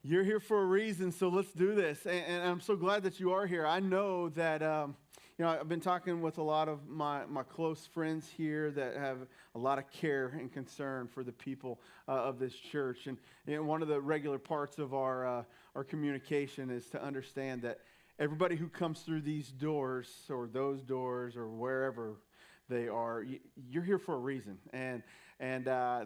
You're here for a reason, so let's do this. And I'm so glad that you are here. I know that, I've been talking with a lot of my close friends here that have a lot of care and concern for the people of this church. And one of the regular parts of our communication is to understand that everybody who comes through these doors or those doors or wherever they are, you're here for a reason. And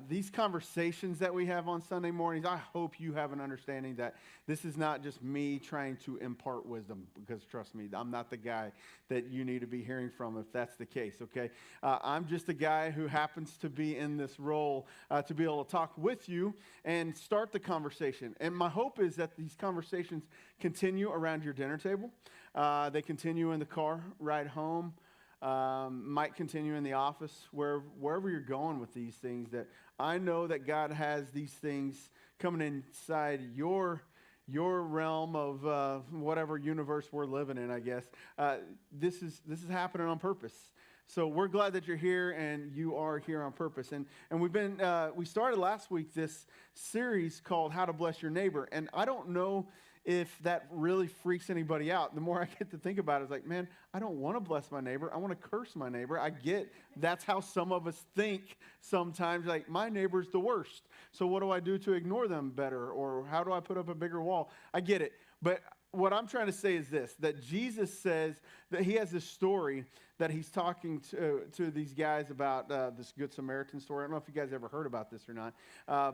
these conversations that we have on Sunday mornings, I hope you have an understanding that this is not just me trying to impart wisdom, because trust me, I'm not the guy that you need to be hearing from if that's the case, okay? I'm just a guy who happens to be in this role to be able to talk with you and start the conversation. And my hope is that these conversations continue around your dinner table. They continue in the car ride home. Might continue in the office, wherever you're going with these things, that I know that God has these things coming inside your realm of whatever universe we're living in, I guess. This is happening on purpose. So we're glad that you're here and you are here on purpose. And we started last week this series called How to Bless Your Neighbor. And I don't know if that really freaks anybody out. The more I get to think about it, it's like, man, I don't want to bless my neighbor. I want to curse my neighbor. I get that's how some of us think sometimes, like, my neighbor's the worst. So what do I do to ignore them better? Or how do I put up a bigger wall? I get it. But what I'm trying to say is this, that Jesus says that he has this story that he's talking to these guys about, this Good Samaritan story. I don't know if you guys ever heard about this or not,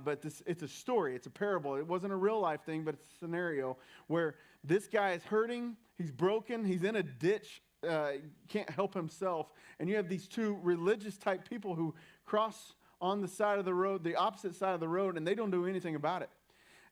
but it's a story. It's a parable. It wasn't a real life thing, but it's a scenario where this guy is hurting, he's broken, he's in a ditch, can't help himself, and you have these two religious type people who cross on the side of the road, the opposite side of the road, and they don't do anything about it.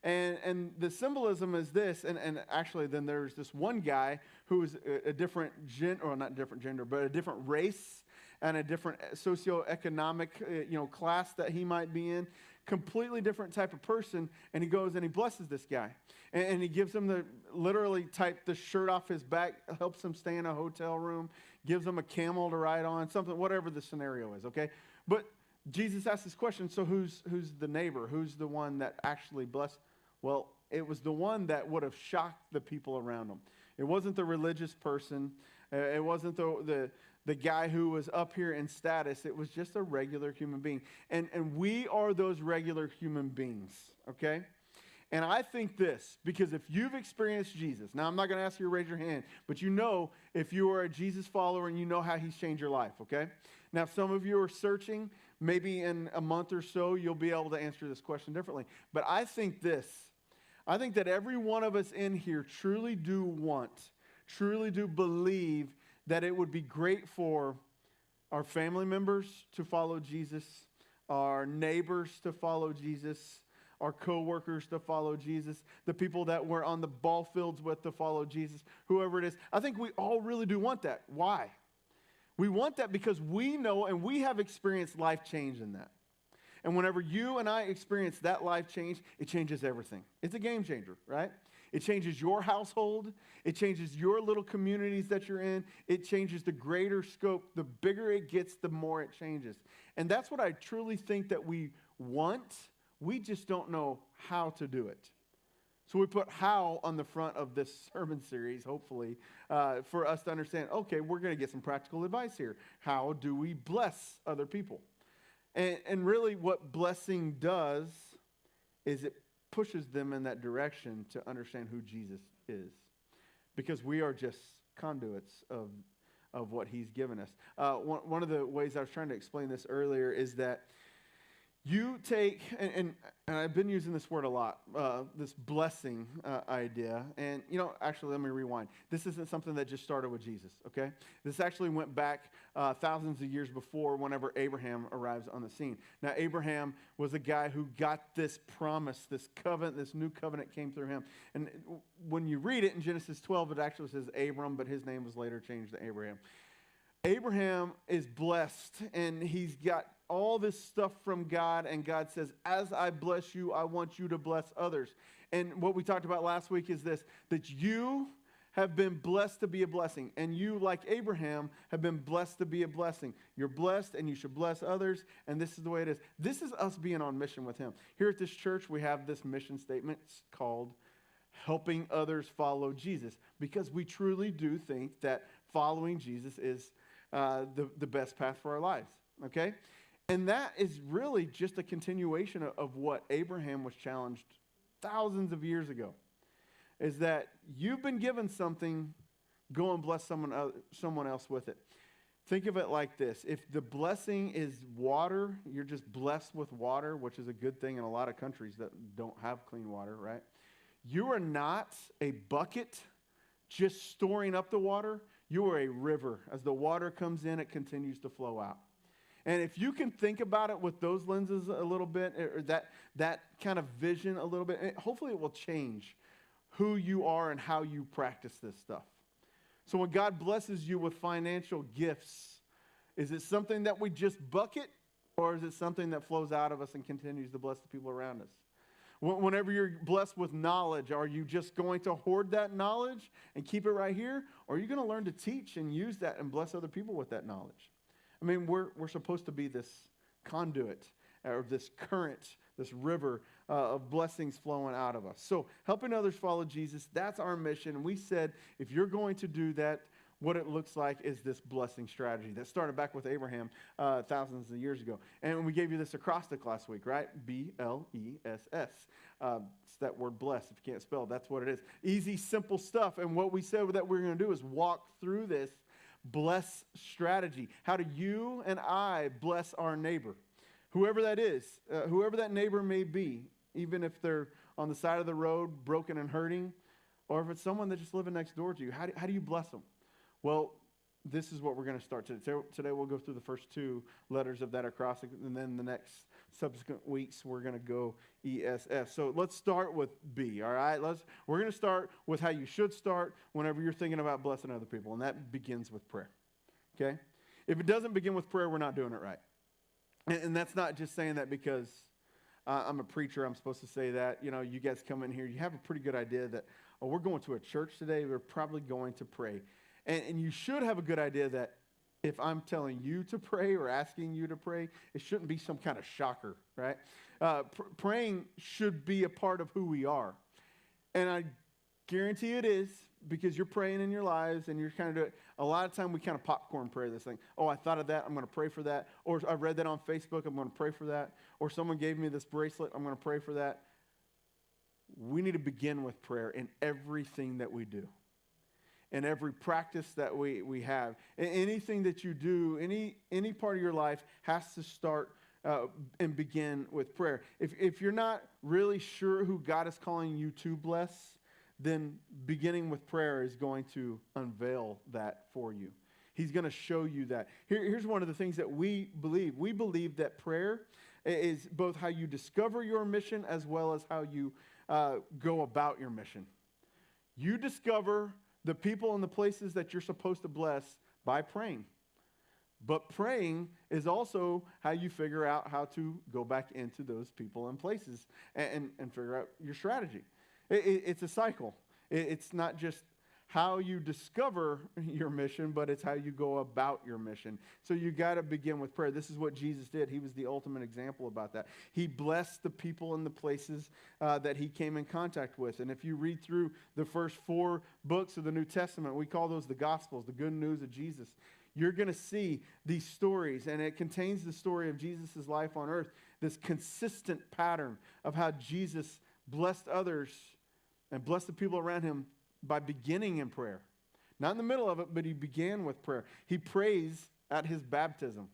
And the symbolism is this, and actually then there's this one guy who is a different gender, or not different gender, but a different race and a different socioeconomic class that he might be in, completely different type of person, and he goes and he blesses this guy. And he gives him literally type the shirt off his back, helps him stay in a hotel room, gives him a camel to ride on, something, whatever the scenario is, okay? But Jesus asked this question, so who's the neighbor? Who's the one that actually blessed? Well, it was the one that would have shocked the people around him. It wasn't the religious person. It wasn't the guy who was up here in status. It was just a regular human being. And we are those regular human beings, okay? And I think this, because if you've experienced Jesus, now I'm not going to ask you to raise your hand, but you know if you are a Jesus follower and you know how he's changed your life, okay? Now, if some of you are searching, maybe in a month or so, you'll be able to answer this question differently. But I think that every one of us in here truly do believe that it would be great for our family members to follow Jesus, our neighbors to follow Jesus, our co-workers to follow Jesus, the people that we're on the ball fields with to follow Jesus, whoever it is. I think we all really do want that. Why? We want that because we know and we have experienced life change in that. And whenever you and I experience that life change, it changes everything. It's a game changer, right? It changes your household. It changes your little communities that you're in. It changes the greater scope. The bigger it gets, the more it changes. And that's what I truly think that we want. We just don't know how to do it. So we put how on the front of this sermon series, hopefully, for us to understand, okay, we're going to get some practical advice here. How do we bless other people? And really what blessing does is it pushes them in that direction to understand who Jesus is. Because we are just conduits of what he's given us. One of the ways I was trying to explain this earlier is that you take, and I've been using this word a lot, this blessing idea. And, actually, let me rewind. This isn't something that just started with Jesus, okay? This actually went back thousands of years before whenever Abraham arrives on the scene. Now, Abraham was a guy who got this promise, this covenant, this new covenant came through him. And when you read it in Genesis 12, it actually says Abram, but his name was later changed to Abraham. Abraham is blessed, and he's got all this stuff from God, and God says, as I bless you, I want you to bless others. And what we talked about last week is this, that you have been blessed to be a blessing. And you, like Abraham, have been blessed to be a blessing. You're blessed and you should bless others. And this is the way it is. This is us being on mission with him. Here at this church, we have this mission statement. It's called helping others follow Jesus. Because we truly do think that following Jesus is the best path for our lives. Okay? And that is really just a continuation of what Abraham was challenged thousands of years ago. Is that you've been given something, go and bless someone else with it. Think of it like this. If the blessing is water, you're just blessed with water, which is a good thing in a lot of countries that don't have clean water, right? You are not a bucket just storing up the water. You are a river. As the water comes in, it continues to flow out. And if you can think about it with those lenses a little bit, or that kind of vision a little bit, hopefully it will change who you are and how you practice this stuff. So when God blesses you with financial gifts, is it something that we just bucket, or is it something that flows out of us and continues to bless the people around us? Whenever you're blessed with knowledge, are you just going to hoard that knowledge and keep it right here? Or are you going to learn to teach and use that and bless other people with that knowledge? I mean, we're supposed to be this conduit, or this current, this river of blessings flowing out of us. So helping others follow Jesus, that's our mission. And we said, if you're going to do that, what it looks like is this blessing strategy that started back with Abraham thousands of years ago. And we gave you this acrostic last week, right? B-L-E-S-S. It's that word blessed. If you can't spell, that's what it is. Easy, simple stuff. And what we said that we're going to do is walk through this bless strategy. How do you and I bless our neighbor? Whoever that is, whoever that neighbor may be, even if they're on the side of the road, broken and hurting, or if it's someone that's just living next door to you, how do you bless them? Well, this is what we're going to start today. Today we'll go through the first two letters of that acrostic, and then the next subsequent weeks we're going to go ESS. So let's start with B, all right? We're going to start with how you should start whenever you're thinking about blessing other people, and that begins with prayer, okay? If it doesn't begin with prayer, we're not doing it right. And that's not just saying that because I'm a preacher, I'm supposed to say that. You know, you guys come in here, you have a pretty good idea that, oh, we're going to a church today, we're probably going to pray. And you should have a good idea that if I'm telling you to pray or asking you to pray, it shouldn't be some kind of shocker, right? Praying should be a part of who we are. And I guarantee it is, because you're praying in your lives and you're kind of doing, a lot of time we kind of popcorn pray this thing. Oh, I thought of that, I'm going to pray for that. Or I read that on Facebook, I'm going to pray for that. Or someone gave me this bracelet, I'm going to pray for that. We need to begin with prayer in everything that we do. In every practice that we have. Anything that you do, any part of your life has to start and begin with prayer. If you're not really sure who God is calling you to bless, then beginning with prayer is going to unveil that for you. He's going to show you that. Here's one of the things that we believe. We believe that prayer is both how you discover your mission as well as how you go about your mission. You discover the people and the places that you're supposed to bless by praying. But praying is also how you figure out how to go back into those people and places and figure out your strategy. It's a cycle. It's not just how you discover your mission, but it's how you go about your mission. So you got to begin with prayer. This is what Jesus did. He was the ultimate example about that. He blessed the people and the places that he came in contact with. And if you read through the first 4 books of the New Testament, we call those the Gospels, the good news of Jesus. You're going to see these stories, and it contains the story of Jesus' life on earth, this consistent pattern of how Jesus blessed others and blessed the people around him by beginning in prayer. Not in the middle of it, but he began with prayer. He prays at his baptism.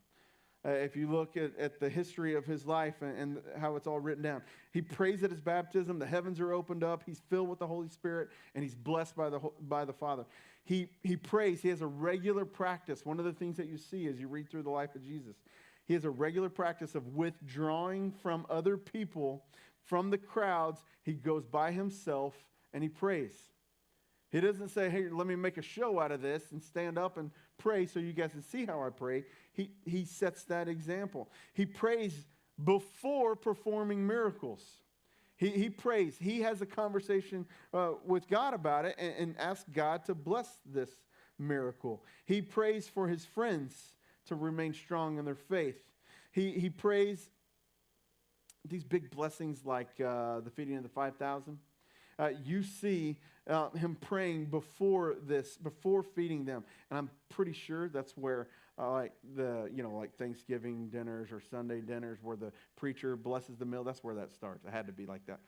If you look at the history of his life and how it's all written down, he prays at his baptism. The heavens are opened up. He's filled with the Holy Spirit, and he's blessed by the Father. He prays. He has a regular practice. One of the things that you see as you read through the life of Jesus, he has a regular practice of withdrawing from other people, from the crowds. He goes by himself, and he prays. He doesn't say, hey, let me make a show out of this and stand up and pray so you guys can see how I pray. He sets that example. He prays before performing miracles. He prays. He has a conversation with God about it and asks God to bless this miracle. He prays for his friends to remain strong in their faith. He prays these big blessings like the feeding of the 5,000. You see him praying before feeding them. And I'm pretty sure that's where like Thanksgiving dinners or Sunday dinners where the preacher blesses the meal, that's where that starts. It had to be like that.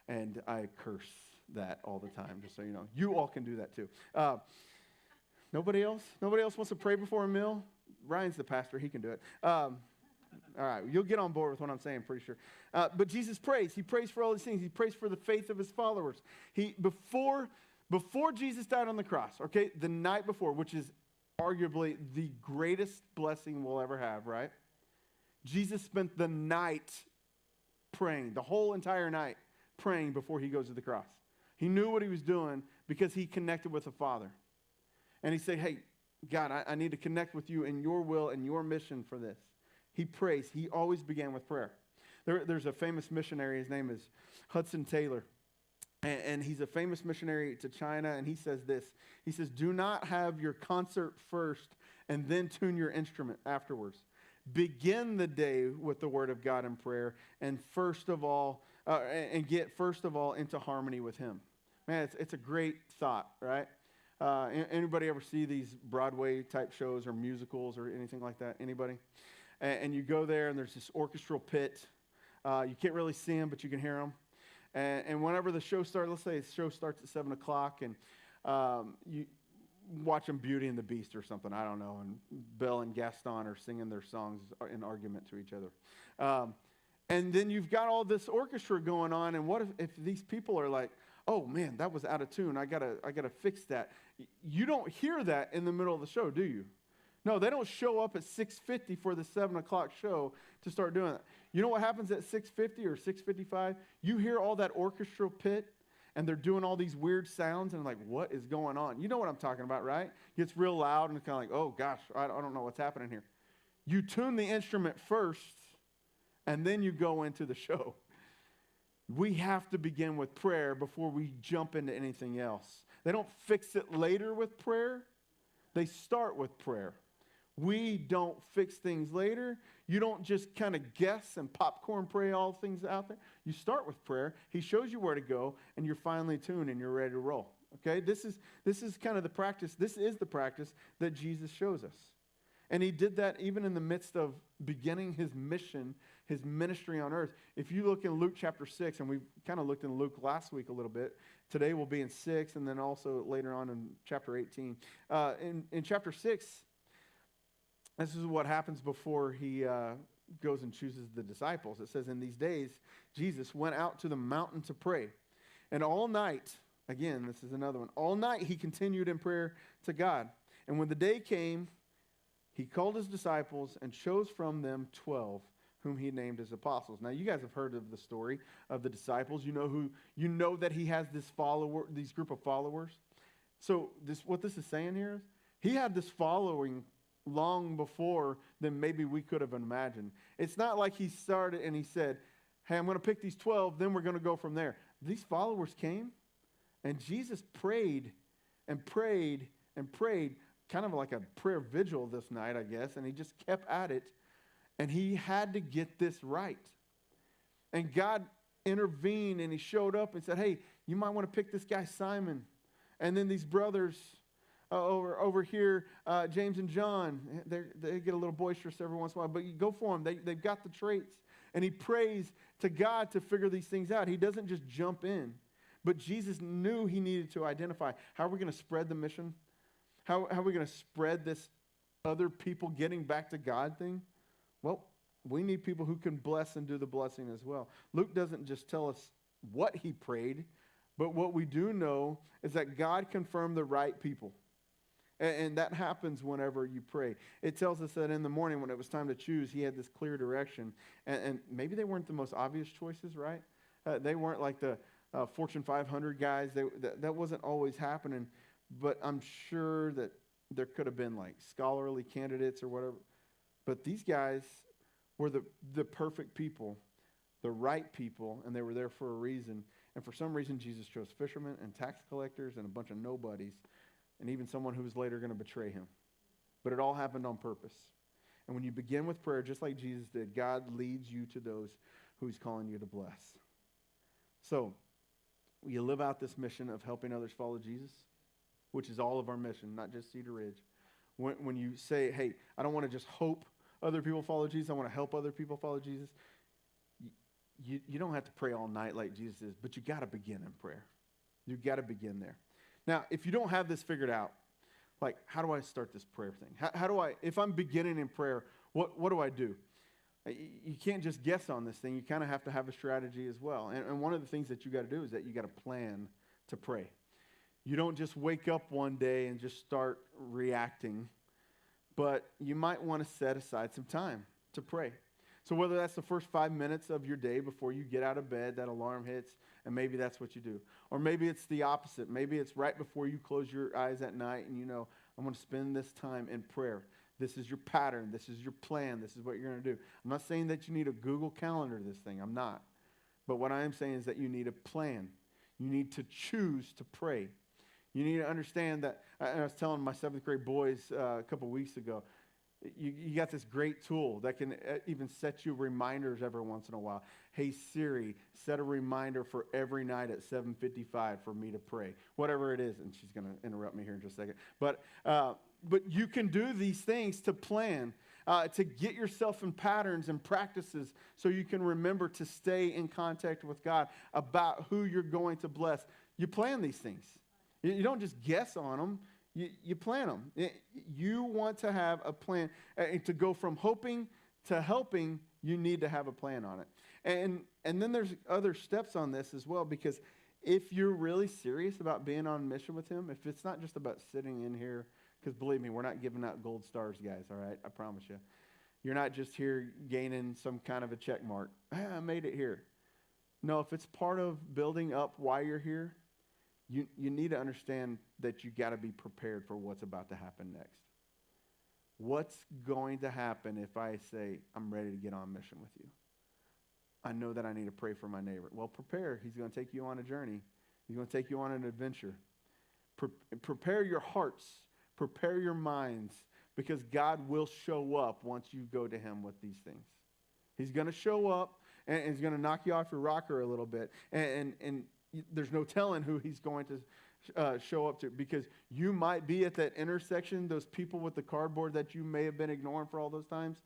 And I curse that all the time, just so you know. You all can do that too. Nobody else? Nobody else wants to pray before a meal? Ryan's the pastor. He can do it. All right, you'll get on board with what I'm saying, pretty sure. But Jesus prays. He prays for all these things. He prays for the faith of his followers. Before Jesus died on the cross, okay, the night before, which is arguably the greatest blessing we'll ever have, right? Jesus spent the night praying, the whole entire night praying before he goes to the cross. He knew what he was doing because he connected with the Father. And he said, hey, God, I need to connect with you in your will and your mission for this. He prays. He always began with prayer. There's a famous missionary. His name is Hudson Taylor. And he's a famous missionary to China. And he says this. He says, do not have your concert first and then tune your instrument afterwards. Begin the day with the word of God in prayer and get first of all into harmony with him. Man, it's a great thought, right? Anybody ever see these Broadway type shows or musicals or anything like that? Anybody? And you go there and there's this orchestral pit. You can't really see them, but you can hear them. And whenever the show starts, let's say the show starts at 7 o'clock and you watch them Beauty and the Beast or something, I don't know, and Belle and Gaston are singing their songs in argument to each other. And then you've got all this orchestra going on, and what if these people are like, oh man, that was out of tune, I gotta fix that. You don't hear that in the middle of the show, do you? No, they don't show up at 6:50 for the 7 o'clock show to start doing that. You know what happens at 6:50 or 6:55? You hear all that orchestral pit, and they're doing all these weird sounds, and like, what is going on? You know what I'm talking about, right? It gets real loud, and it's kind of like, oh gosh, I don't know what's happening here. You tune the instrument first, and then you go into the show. We have to begin with prayer before we jump into anything else. They don't fix it later with prayer. They start with prayer. We don't fix things later. You don't just kind of guess and popcorn pray all things out there. You start with prayer. He shows you where to go, and you're finally tuned and you're ready to roll. Okay? This is kind of the practice. This is the practice that Jesus shows us. And he did that even in the midst of beginning his mission, his ministry on earth. If you look in Luke chapter 6, and we kind of looked in Luke last week a little bit. Today we'll be in 6, and then also later on in chapter 18. In chapter 6, this is what happens before he goes and chooses the disciples. It says, in these days, Jesus went out to the mountain to pray. And all night, again, this is another one, all night he continued in prayer to God. And when the day came, he called his disciples and chose from them 12, whom he named as apostles. Now, you guys have heard of the story of the disciples. You know that he has these group of followers. So what this is saying here is he had this following long before than maybe we could have imagined. It's not like he started and he said, hey, I'm going to pick these 12, then we're going to go from there. These followers came, and Jesus prayed and prayed and prayed, kind of like a prayer vigil this night, I guess, and he just kept at it, and he had to get this right. And God intervened, and he showed up and said, hey, you might want to pick this guy Simon. And then these brothers over here, James and John, they get a little boisterous every once in a while, but you go for them. They've got the traits. And he prays to God to figure these things out. He doesn't just jump in. But Jesus knew he needed to identify, how are we going to spread the mission? How are we going to spread this other people getting back to God thing? Well, we need people who can bless and do the blessing as well. Luke doesn't just tell us what he prayed, but what we do know is that God confirmed the right people. And that happens whenever you pray. It tells us that in the morning when it was time to choose, he had this clear direction. And maybe they weren't the most obvious choices, right? They weren't like the Fortune 500 guys. That wasn't always happening. But I'm sure that there could have been like scholarly candidates or whatever. But these guys were the perfect people the right people, and they were there for a reason. And for some reason, Jesus chose fishermen and tax collectors and a bunch of nobodies, and even someone who was later going to betray him. But it all happened on purpose. And when you begin with prayer, just like Jesus did, God leads you to those who he's calling you to bless. So, will you live out this mission of helping others follow Jesus, which is all of our mission, not just Cedar Ridge. When you say, hey, I don't want to just hope other people follow Jesus, I want to help other people follow Jesus, you don't have to pray all night like Jesus is, but you got to begin in prayer. You got to begin there. Now, if you don't have this figured out, like, how do I start this prayer thing? How do I, if I'm beginning in prayer, what do I do? You can't just guess on this thing. You kind of have to have a strategy as well. And one of the things that you got to do is that you got to plan to pray. You don't just wake up one day and just start reacting, but you might want to set aside some time to pray. So whether that's the first 5 minutes of your day before you get out of bed, that alarm hits, and maybe that's what you do. Or maybe it's the opposite. Maybe it's right before you close your eyes at night and you know, I'm going to spend this time in prayer. This is your pattern. This is your plan. This is what you're going to do. I'm not saying that you need a Google Calendar this thing. I'm not. But what I am saying is that you need a plan. You need to choose to pray. You need to understand that, and I was telling my 7th grade boys a couple weeks ago, you got this great tool that can even set you reminders every once in a while. Hey, Siri, set a reminder for every night at 7:55 for me to pray. Whatever it is, and she's going to interrupt me here in just a second. But you can do these things to plan, to get yourself in patterns and practices so you can remember to stay in contact with God about who you're going to bless. You plan these things. You don't just guess on them. You plan them. You want to have a plan. To go from hoping to helping, you need to have a plan on it. And then there's other steps on this as well, because if you're really serious about being on mission with him, if it's not just about sitting in here, because believe me, we're not giving out gold stars, guys, all right? I promise you. You're not just here gaining some kind of a check mark. I made it here. No, if it's part of building up why you're here, you need to understand that you got to be prepared for what's about to happen next. What's going to happen if I say, I'm ready to get on mission with you? I know that I need to pray for my neighbor. Well, prepare. He's going to take you on a journey. He's going to take you on an adventure. Prepare your hearts. Prepare your minds, because God will show up once you go to him with these things. He's going to show up, and he's going to knock you off your rocker a little bit. And there's no telling who he's going to show up to, because you might be at that intersection, those people with the cardboard that you may have been ignoring for all those times.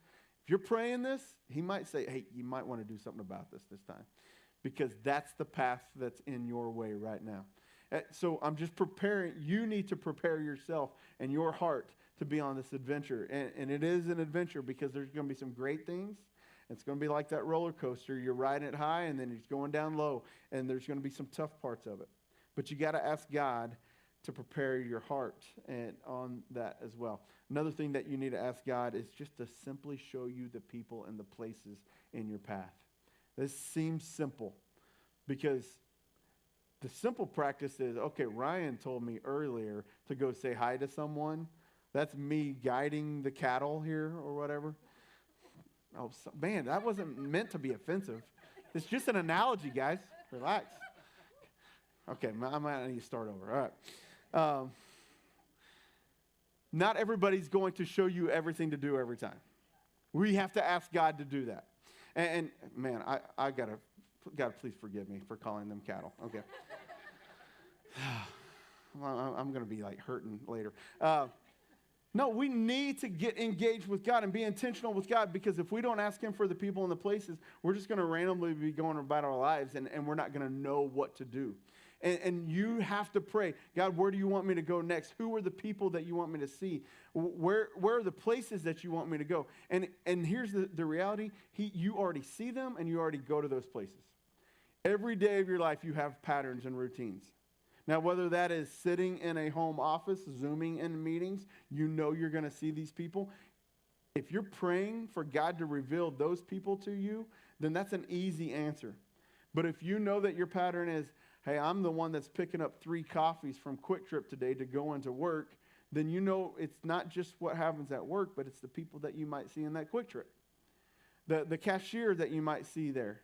If you're praying this, he might say, hey, you might want to do something about this time, because that's the path that's in your way right now. So I'm just preparing. You need to prepare yourself and your heart to be on this adventure. And it is an adventure, because there's going to be some great things. It's going to be like that roller coaster. You're riding it high, and then it's going down low, and there's going to be some tough parts of it. But you got to ask God to prepare your heart and on that as well. Another thing that you need to ask God is just to simply show you the people and the places in your path. This seems simple, because the simple practice is, okay, Ryan told me earlier to go say hi to someone. That's me guiding the cattle here or whatever. Oh, man, that wasn't meant to be offensive. It's just an analogy, guys. Relax. Okay, I might need to start over. All right. Not everybody's going to show you everything to do every time. We have to ask God to do that. And man, I gotta please forgive me for calling them cattle. Okay. Well, I'm going to be like hurting later. No, we need to get engaged with God and be intentional with God, because if we don't ask him for the people and the places, we're just going to randomly be going about our lives, and we're not going to know what to do. And you have to pray, God, where do you want me to go next? Who are the people that you want me to see? Where are the places that you want me to go? And here's the reality. You already see them, and you already go to those places. Every day of your life, you have patterns and routines. Now, whether that is sitting in a home office, Zooming in meetings, you know you're going to see these people. If you're praying for God to reveal those people to you, then that's an easy answer. But if you know that your pattern is, hey, I'm the one that's picking up 3 coffees from Quick Trip today to go into work, then you know it's not just what happens at work, but it's the people that you might see in that Quick Trip. The cashier that you might see there.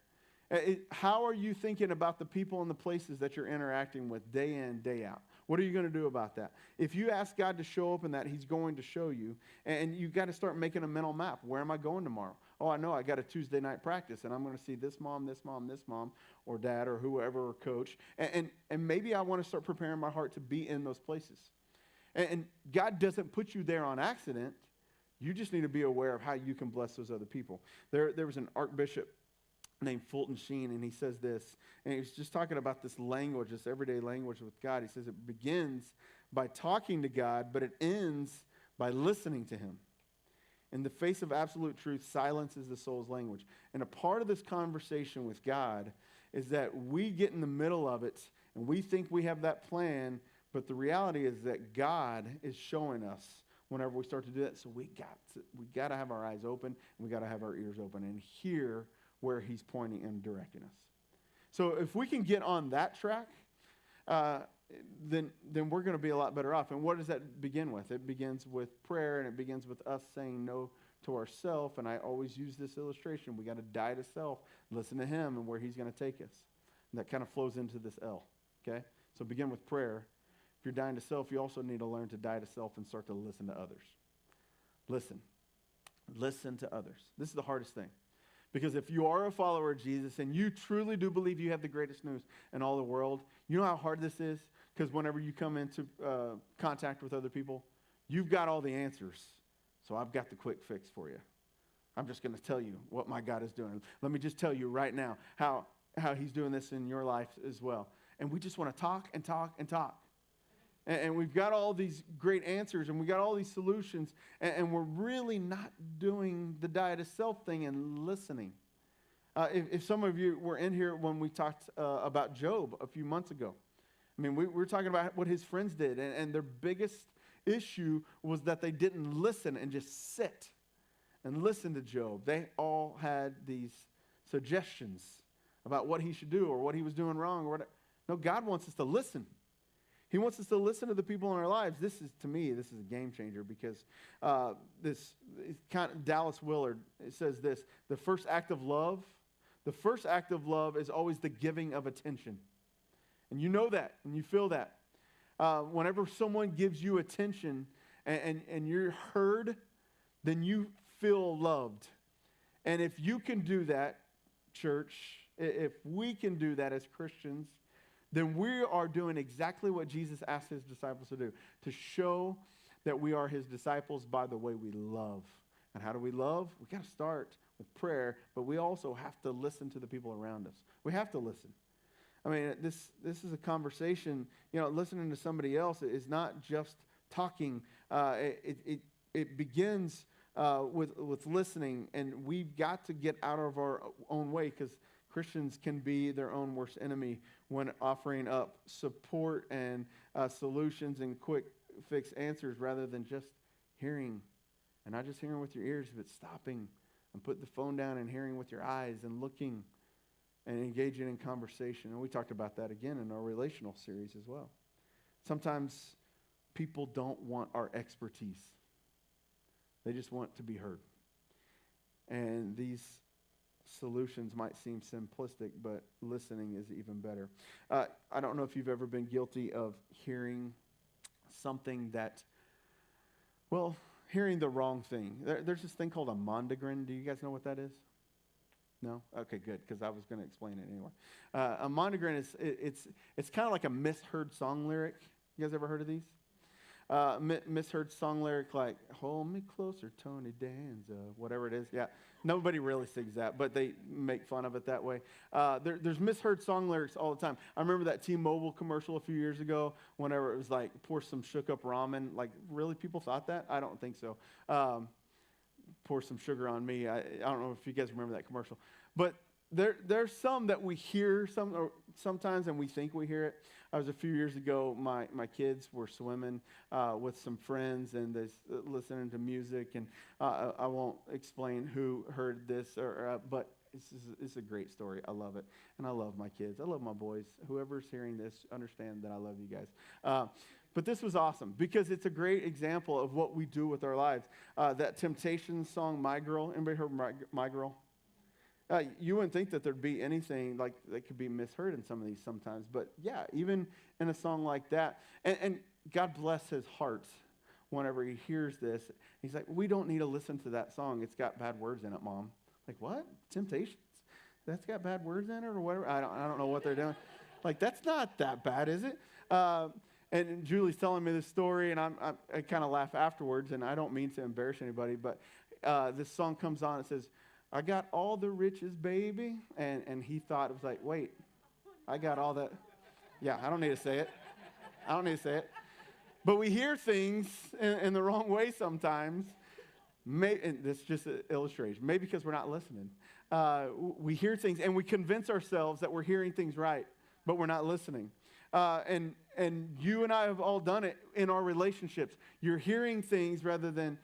How are you thinking about the people and the places that you're interacting with day in, day out? What are you going to do about that? If you ask God to show up in that, he's going to show you. And you got to start making a mental map. Where am I going tomorrow? Oh, I know I got a Tuesday night practice, and I'm going to see this mom, this mom, this mom, or dad, or whoever, or coach. And maybe I want to start preparing my heart to be in those places. And God doesn't put you there on accident. You just need to be aware of how you can bless those other people. There was an archbishop named Fulton Sheen, and he says this, and he's just talking about this language, this everyday language with God. He says it begins by talking to God, but it ends by listening to him. In the face of absolute truth, silence is the soul's language. And a part of this conversation with God is that we get in the middle of it, and we think we have that plan, but the reality is that God is showing us whenever we start to do that. So we got to have our eyes open, and we got to have our ears open and hear where he's pointing and directing us. So if we can get on that track, then we're going to be a lot better off. And what does that begin with? It begins with prayer, and it begins with us saying no to ourselves. And I always use this illustration. We got to die to self, listen to him and where he's going to take us. And that kind of flows into this L, okay? So begin with prayer. If you're dying to self, you also need to learn to die to self and start to listen to others. Listen. Listen to others. This is the hardest thing. Because if you are a follower of Jesus and you truly do believe you have the greatest news in all the world, you know how hard this is? Because whenever you come into contact with other people, you've got all the answers. So I've got the quick fix for you. I'm just going to tell you what my God is doing. Let me just tell you right now how he's doing this in your life as well. And we just want to talk and talk and talk. And we've got all these great answers, and we got all these solutions, and we're really not doing the die to self thing and listening. If some of you were in here when we talked about Job a few months ago, I mean, we were talking about what his friends did, and their biggest issue was that they didn't listen and just sit and listen to Job. They all had these suggestions about what he should do or what he was doing wrong. No, God wants us to listen. He wants us to listen to the people in our lives. To me, this is a game changer because Dallas Willard, it says this: the first act of love is always the giving of attention. And you know that, and you feel that. Whenever someone gives you attention and you're heard, then you feel loved. And if you can do that, church, if we can do that as Christians, then we are doing exactly what Jesus asked his disciples to do, to show that we are his disciples by the way we love. And how do we love? We got to start with prayer, but we also have to listen to the people around us. We have to listen. I mean, this is a conversation. Listening to somebody else is not just talking. It begins with listening, and we've got to get out of our own way, because Christians can be their own worst enemy when offering up support and solutions and quick fix answers rather than just hearing. And not just hearing with your ears, but stopping and putting the phone down and hearing with your eyes and looking and engaging in conversation. And we talked about that again in our relational series as well. Sometimes people don't want our expertise. They just want to be heard. And these solutions might seem simplistic, but listening is even better. I don't know if you've ever been guilty of hearing something that, hearing the wrong thing. There's this thing called a mondegrin. Do you guys know what that is? No? Okay, good, because I was going to explain it anyway. A mondegrin it's kind of like a misheard song lyric. You guys ever heard of these? Misheard song lyric like, hold me closer, Tony Danza, whatever it is. Yeah, nobody really sings that, but they make fun of it that way. There's misheard song lyrics all the time. I remember that T-Mobile commercial a few years ago whenever it was like, pour some shook up ramen. Like, really, people thought that? I don't think so. Pour some sugar on me. I don't know if you guys remember that commercial. But there's some that we hear sometimes and we think we hear it. I was a few years ago, my kids were swimming with some friends and they listening to music, and I won't explain who heard this, but it's a great story. I love it, and I love my kids. I love my boys. Whoever's hearing this, understand that I love you guys. But this was awesome because it's a great example of what we do with our lives. That Temptations song, My Girl. Anybody heard My Girl? You wouldn't think that there'd be anything like that could be misheard in some of these sometimes. But yeah, even in a song like that. And God bless his heart whenever he hears this. He's like, we don't need to listen to that song. It's got bad words in it, Mom. Like, what? Temptations? That's got bad words in it or whatever? I don't know what they're doing. Like, that's not that bad, is it? And Julie's telling me this story, and I kind of laugh afterwards, and I don't mean to embarrass anybody, but this song comes on. It says, I got all the riches, baby. And he thought, it was like, wait, I got all that. Yeah, I don't need to say it. I don't need to say it. But we hear things in the wrong way sometimes. And this is just an illustration. Maybe because we're not listening. We hear things, and we convince ourselves that we're hearing things right, but we're not listening. And you and I have all done it in our relationships. You're hearing things rather than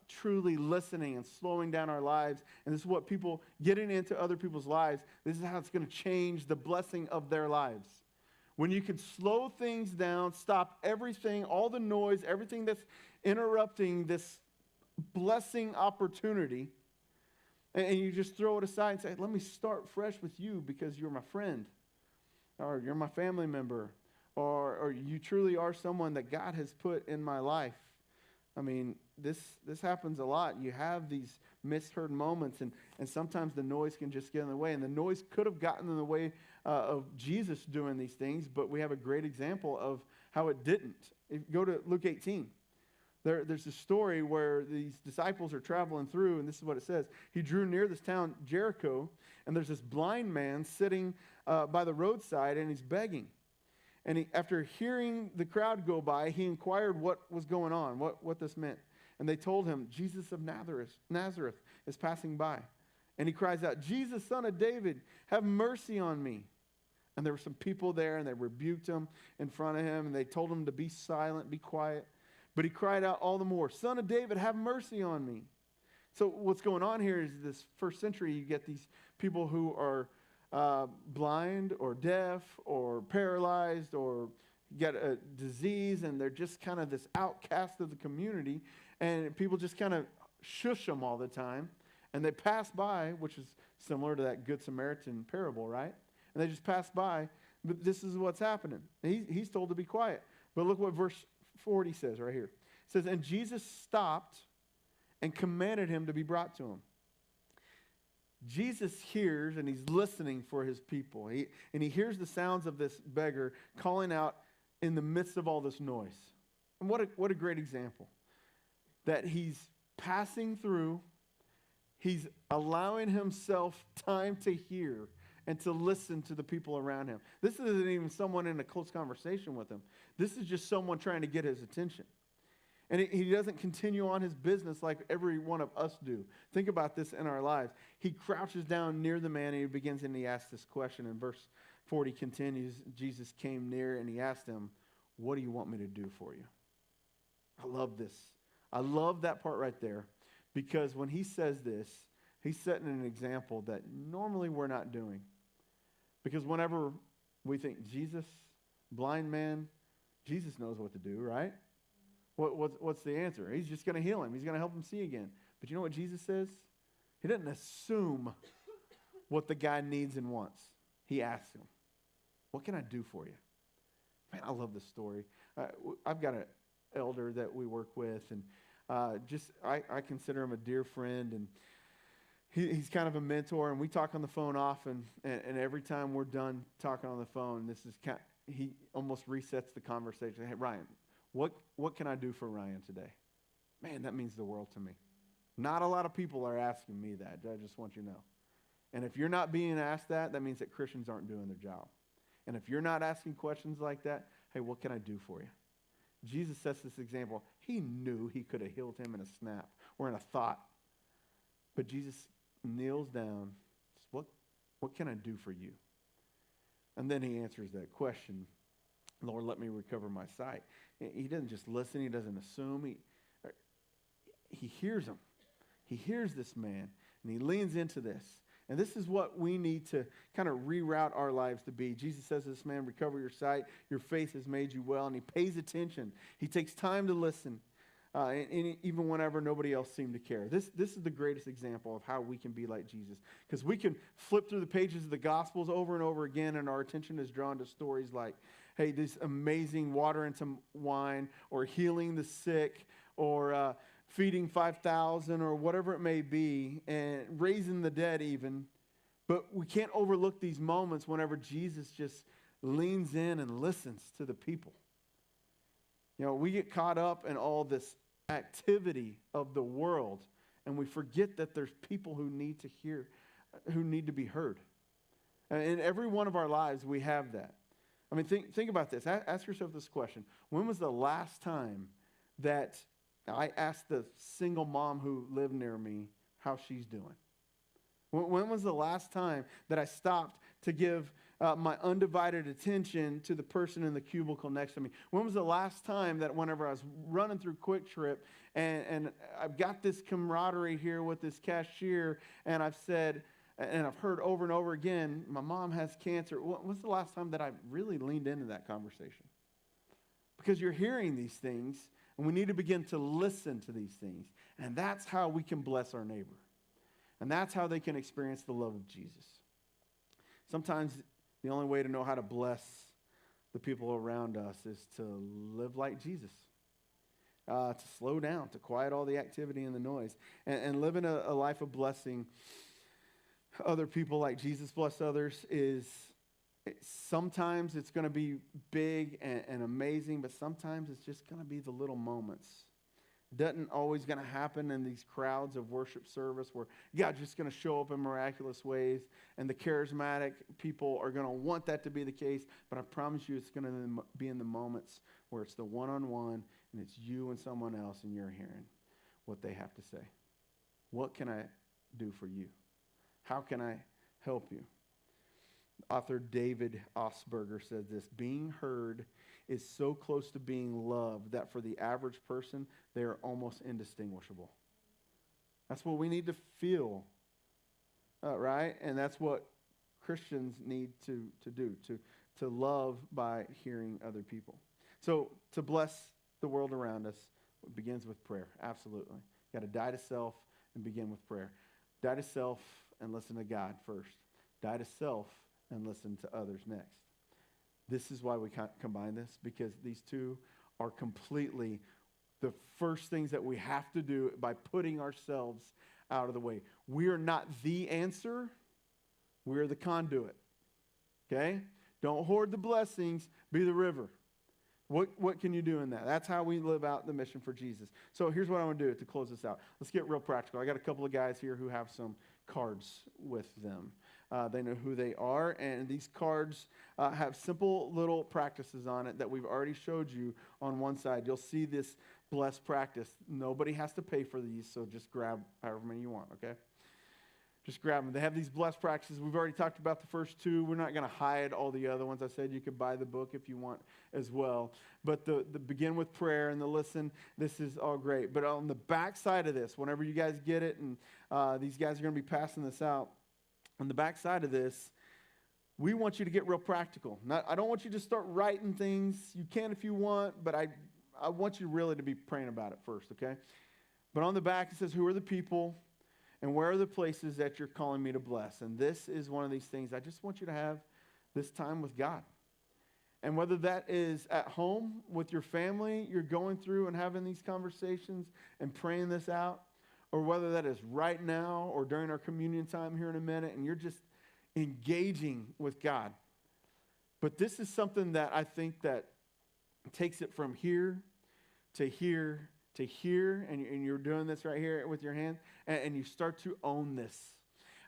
truly listening and slowing down our lives. And this is what people getting into other people's lives. This is how it's going to change the blessing of their lives. When you can slow things down, stop everything, all the noise, everything that's interrupting this blessing opportunity, and you just throw it aside and say, let me start fresh with you because you're my friend, or you're my family member, or you truly are someone that God has put in my life. I mean, this happens a lot. You have these misheard moments, and sometimes the noise can just get in the way. And the noise could have gotten in the way of Jesus doing these things, but we have a great example of how it didn't. If you go to Luke 18. There's a story where these disciples are traveling through, and this is what it says. He drew near this town, Jericho, and there's this blind man sitting by the roadside, and he's begging. And after hearing the crowd go by, he inquired what was going on, what this meant. And they told him, Jesus of Nazareth is passing by. And he cries out, Jesus, son of David, have mercy on me. And there were some people there, and they rebuked him in front of him, and they told him to be silent, be quiet. But he cried out all the more, Son of David, have mercy on me. So what's going on here is this first century, you get these people who are blind or deaf or paralyzed or get a disease, and they're just kind of this outcast of the community, and people just kind of shush them all the time, and they pass by, which is similar to that Good Samaritan parable, right? And they just pass by, but this is what's happening. He's told to be quiet. But look what verse 40 says right here. It says, and Jesus stopped and commanded him to be brought to him. Jesus hears, and he's listening for his people. He hears the sounds of this beggar calling out in the midst of all this noise. And what a great example. That he's passing through, he's allowing himself time to hear and to listen to the people around him. This isn't even someone in a close conversation with him. This is just someone trying to get his attention. And he doesn't continue on his business like every one of us do. Think about this in our lives. He crouches down near the man, and he begins, and he asks this question. And verse 40 continues, Jesus came near, and he asked him, what do you want me to do for you? I love this. I love that part right there, because when he says this, he's setting an example that normally we're not doing. Because whenever we think, Jesus, blind man, Jesus knows what to do, right? What's the answer? He's just going to heal him. He's going to help him see again. But you know what Jesus says? He doesn't assume what the guy needs and wants. He asks him, what can I do for you? Man, I love this story. I've got an elder that we work with, and I consider him a dear friend, and he's kind of a mentor, and we talk on the phone often, and every time we're done talking on the phone, he almost resets the conversation. Hey, Ryan, what can I do for Ryan today? Man, that means the world to me. Not a lot of people are asking me that. I just want you to know. And if you're not being asked that means that Christians aren't doing their job. And if you're not asking questions like that, hey, what can I do for you? Jesus sets this example. He knew he could have healed him in a snap or in a thought. But Jesus kneels down. Says, what can I do for you? And then he answers that question. Lord, let me recover my sight. He doesn't just listen. He doesn't assume. He hears him. He hears this man, and he leans into this. And this is what we need to kind of reroute our lives to be. Jesus says to this man, recover your sight. Your faith has made you well. And he pays attention. He takes time to listen. and even whenever nobody else seemed to care. This is the greatest example of how we can be like Jesus. Because we can flip through the pages of the Gospels over and over again, and our attention is drawn to stories like, hey, this amazing water into wine, or healing the sick, or feeding 5,000, or whatever it may be, and raising the dead even. But we can't overlook these moments whenever Jesus just leans in and listens to the people. You know, we get caught up in all this activity of the world, and we forget that there's people who need to hear, who need to be heard. And in every one of our lives, we have that. I mean, think about this. Ask yourself this question. When was the last time that I asked the single mom who lived near me how she's doing? When was the last time that I stopped to give my undivided attention to the person in the cubicle next to me? When was the last time that whenever I was running through Quick Trip and I've got this camaraderie here with this cashier, and I've said, and I've heard over and over again, my mom has cancer. When's the last time that I really leaned into that conversation? Because you're hearing these things, and we need to begin to listen to these things. And that's how we can bless our neighbor. And that's how they can experience the love of Jesus. Sometimes the only way to know how to bless the people around us is to live like Jesus, to slow down, to quiet all the activity and the noise, and living a life of blessing other people like Jesus blessed others sometimes it's going to be big and amazing, but sometimes it's just going to be the little moments. It doesn't always going to happen in these crowds of worship service where God's just going to show up in miraculous ways, and the charismatic people are going to want that to be the case, but I promise you it's going to be in the moments where it's the one-on-one, and it's you and someone else, and you're hearing what they have to say. What can I do for you? How can I help you? Author David Osberger said this: being heard is so close to being loved that for the average person, they are almost indistinguishable. That's what we need to feel, right? And that's what Christians need to do, to love by hearing other people. So to bless the world around us, it begins with prayer, absolutely. Got to die to self and begin with prayer. Die to self and listen to God first. Die to self and listen to others next. This is why we combine this, because these two are completely the first things that we have to do by putting ourselves out of the way. We are not the answer. We are the conduit. Okay? Don't hoard the blessings. Be the river. What can you do in that? That's how we live out the mission for Jesus. So here's what I want to do to close this out. Let's get real practical. I got a couple of guys here who have some cards with them. They know who they are, and these cards have simple little practices on it that we've already showed you on one side. You'll see this blessed practice. Nobody has to pay for these, so just grab however many you want, okay? Just grab them. They have these blessed practices. We've already talked about the first two. We're not going to hide all the other ones. I said you could buy the book if you want as well. But the begin with prayer and the listen, this is all great. But on the back side of this, whenever you guys get it, and these guys are going to be passing this out, on the back side of this, we want you to get real practical. I don't want you to start writing things. You can if you want, but I want you really to be praying about it first, okay? But on the back it says, who are the people and where are the places that you're calling me to bless? And this is one of these things. I just want you to have this time with God. And whether that is at home with your family, you're going through and having these conversations and praying this out, or whether that is right now or during our communion time here in a minute, and you're just engaging with God. But this is something that I think that takes it from here to here to here, and you're doing this right here with your hand, and you start to own this.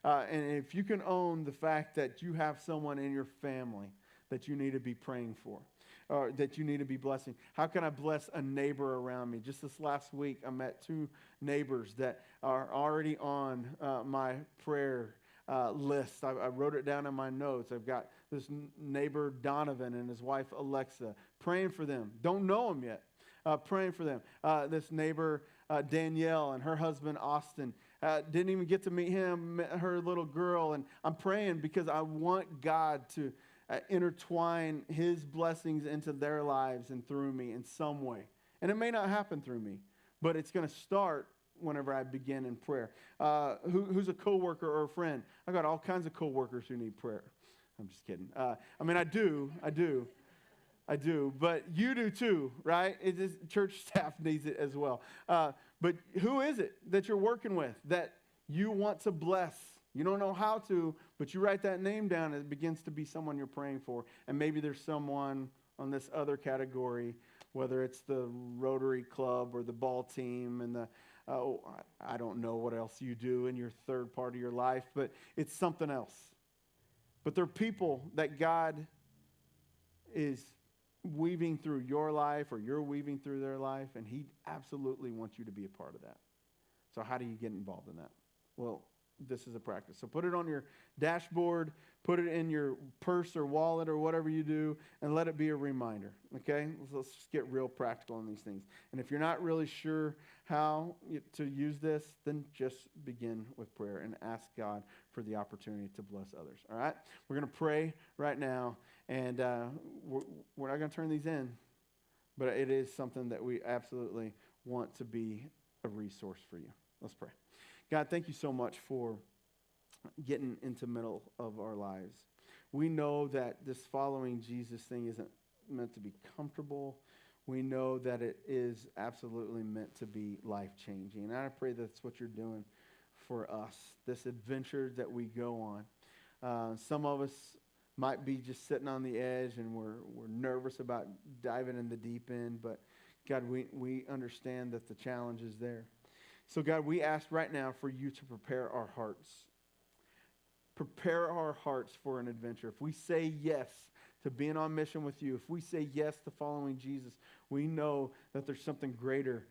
And if you can own the fact that you have someone in your family that you need to be praying for, or that you need to be blessing. How can I bless a neighbor around me? Just this last week, I met two neighbors that are already on my prayer list. I wrote it down in my notes. I've got this neighbor, Donovan, and his wife, Alexa, praying for them. Don't know them yet. Praying for them. This neighbor, Danielle, and her husband, Austin. Didn't even get to meet him, met her little girl. And I'm praying because I want God to intertwine his blessings into their lives and through me in some way. And it may not happen through me, but it's going to start whenever I begin in prayer. Who's a coworker or a friend? I got all kinds of coworkers who need prayer. I'm just kidding. I mean, I do, but you do too, right? It is, church staff needs it as well. But who is it that you're working with that you want to bless? You don't know how to, but you write that name down and it begins to be someone you're praying for. And maybe there's someone on this other category, whether it's the Rotary Club or the ball team and I don't know what else you do in your third part of your life, but it's something else. But there are people that God is weaving through your life or you're weaving through their life, and he absolutely wants you to be a part of that. So how do you get involved in that? Well, this is a practice. So put it on your dashboard, put it in your purse or wallet or whatever you do, and let it be a reminder, okay? Let's just get real practical on these things. And if you're not really sure how to use this, then just begin with prayer and ask God for the opportunity to bless others, all right? We're going to pray right now, and we're not going to turn these in, but it is something that we absolutely want to be a resource for you. Let's pray. God, thank you so much for getting into the middle of our lives. We know that this following Jesus thing isn't meant to be comfortable. We know that it is absolutely meant to be life-changing. And I pray that's what you're doing for us, this adventure that we go on. Some of us might be just sitting on the edge and we're nervous about diving in the deep end, but God, we understand that the challenge is there. So God, we ask right now for you to prepare our hearts. Prepare our hearts for an adventure. If we say yes to being on mission with you, if we say yes to following Jesus, we know that there's something greater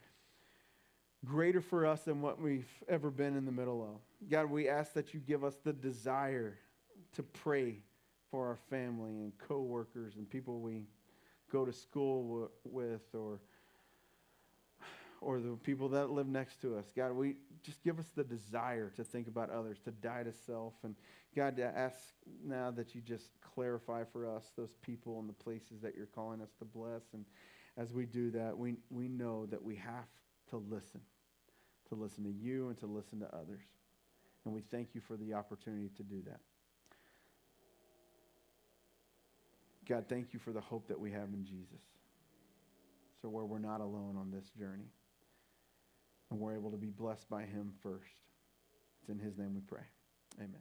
for us than what we've ever been in the middle of. God, we ask that you give us the desire to pray for our family and coworkers and people we go to school with or the people that live next to us. God, we just give us the desire to think about others, to die to self. And God, I ask now that you just clarify for us those people and the places that you're calling us to bless. And as we do that, we know that we have to listen to you and to listen to others. And we thank you for the opportunity to do that. God, thank you for the hope that we have in Jesus. So where we're not alone on this journey. And we're able to be blessed by him first. It's in his name we pray. Amen.